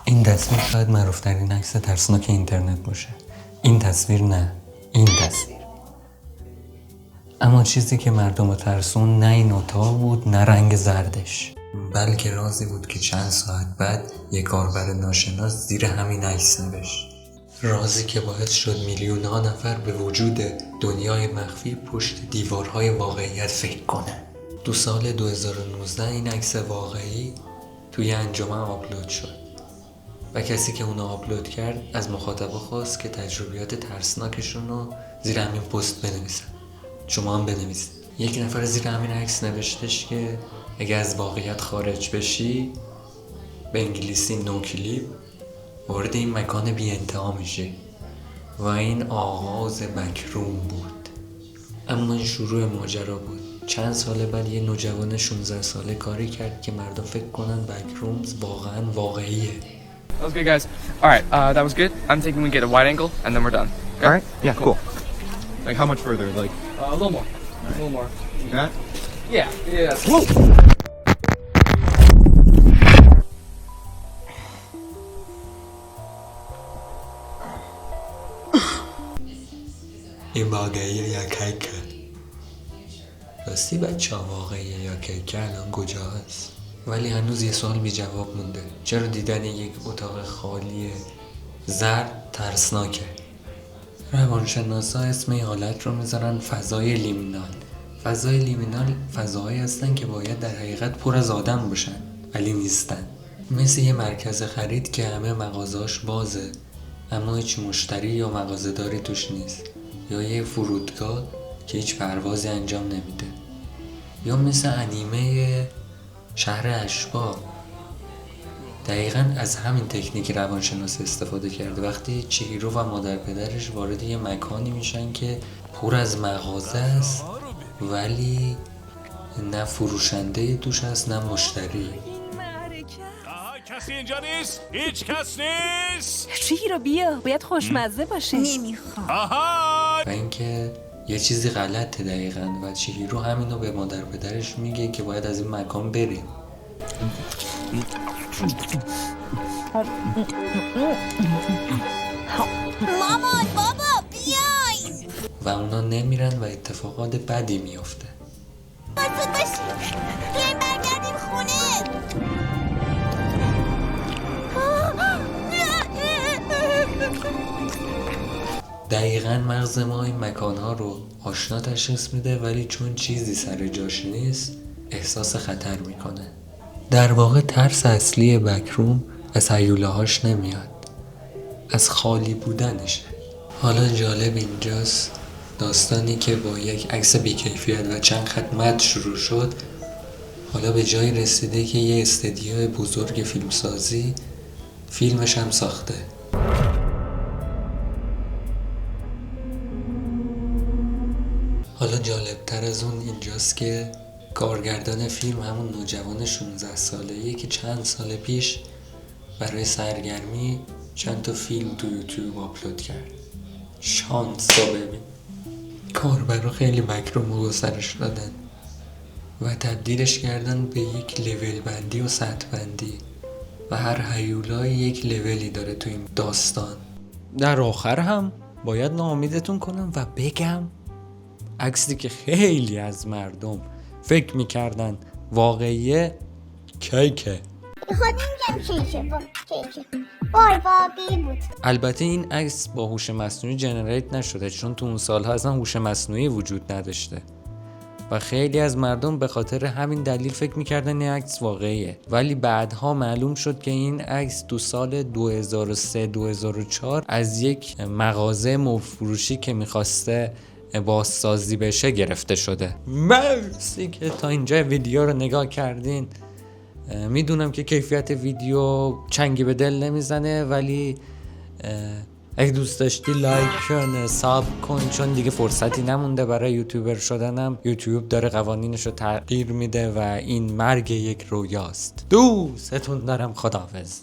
این تصویر شاید معروفترین عکس ترسناک اینترنت باشه. این تصویر نه، این تصویر. اما چیزی که مردم ترسون نه این اتاق بود نه رنگ زردش، بلکه رازی بود که چند ساعت بعد یک کاربر ناشناس زیر همین عکس نوشت. رازی که باعث شد میلیون‌ها نفر به وجود دنیای مخفی پشت دیوارهای واقعیت فکر کنه. تو سال 2019 این عکس واقعی توی انجمن آپلود شد و کسی که اونو آپلود کرد از مخاطبا خواست که تجربیات ترسناکشون رو زیر همین پست بنویسن. شما هم بنویسید. یک نفر زیر همین عکس نوشتش که اگه از واقعیت خارج بشی، به انگلیسی نو کلیپ، وارد این مکان بی انتها میشه. و این آغاز بکروم بود. اما این شروع ماجرا بود. چند سال بعد یه نوجوان 16 ساله کاری کرد که مردم فکر کنن بکرومز واقعا واقعیه. That was good, guys. All right, that was good. I'm thinking we get a wide angle and then we're done. Okay? All right. Yeah. Cool. Like how much further? Like A little more. A little more. you got? Yeah. Whoa. این واقعیه یا کیکه؟ راستی بچه ها واقعیه یا کیکه الان کجا هست؟ ولی هنوز یه سوال بی جواب مونده. چرا دیدن یک اتاق خالی زرد ترسناکه؟ روانشناسا اسم این حالت رو میذارن فضای لیمینال. فضای لیمینال فضاهایی هستن که باید در حقیقت پر از آدم باشن ولی نیستن. مثل یه مرکز خرید که همه مغازهاش بازه اما هیچ مشتری یا مغازه‌داری توش نیست، یا یه فرودگاه که هیچ پروازی انجام نمیده، یا مثل انیمه شهر اشباح. دقیقاً از همین تکنیک روانشناسی استفاده کرده. وقتی چیهیرو و مادر پدرش وارد یه مکانی میشن که پر از مغازه است ولی نه فروشنده توش هست نه مشتری. کسی اینجا نیست؟ هیچ کس نیست؟ چیهیرو بیا، باید خوشمزه باشه. نمیخوام. آها! و اینکه یه چیزی غلطه دقیقاً و چیهیرو همینو به مادر پدرش میگه که باید از این مکان بریم. مامان بابا بیای. و اونا نمیرن و اتفاقات بدی میافته. زود باشی. بیاین برگردیم خونه. دقیقاً مغز ما این مکانها رو آشنا تشخیص میده ولی چون چیزی سر جاش نیست احساس خطر میکنه. در واقع ترس اصلی بکروم از هیولاهاش نمیاد، از خالی بودنشه. حالا جالب اینجاست داستانی که با یک عکس بیکیفیت و چند خط متن شروع شد حالا به جای رسیده که یه استدیو بزرگ فیلمسازی فیلمش هم ساخته. حالا جالبتر از اون اینجاست که کارگردان فیلم همون نوجوان 16 ساله‌ایه که چند سال پیش برای سرگرمی چند تا فیلم تو یوتیوب آپلود کرد. شانس رو ببین. کاربرا خیلی مکروم و سرش دادن و تبدیلش کردن به یک لول بندی و سطح بندی و هر هیولای یک لولی داره تو این داستان. در آخر هم باید ناامیدتون کنم و بگم عکسی که خیلی از مردم فکر میکردن واقعیه کیکه. خود میگم کیکه واقعی بود. البته این عکس با هوش مصنوعی جنریت نشده چون تو اون سالها اصلا هوش مصنوعی وجود نداشته و خیلی از مردم به خاطر همین دلیل فکر میکردن این عکس واقعیه. ولی بعدها معلوم شد که این عکس تو سال 2003-2004 از یک مغازه موفروشی که میخواسته بازسازی بشه گرفته شده. مرسی که تا اینجا ویدیو رو نگاه کردین. میدونم که کیفیت ویدیو چنگی به دل نمیزنه ولی اگه دوست داشتی لایک کن، ساب کن، چون دیگه فرصتی نمونده برای یوتیوبر شدنم. یوتیوب داره قوانینش رو تغییر میده و این مرگ یک رویاست. دوستتون دارم. خداحافظ.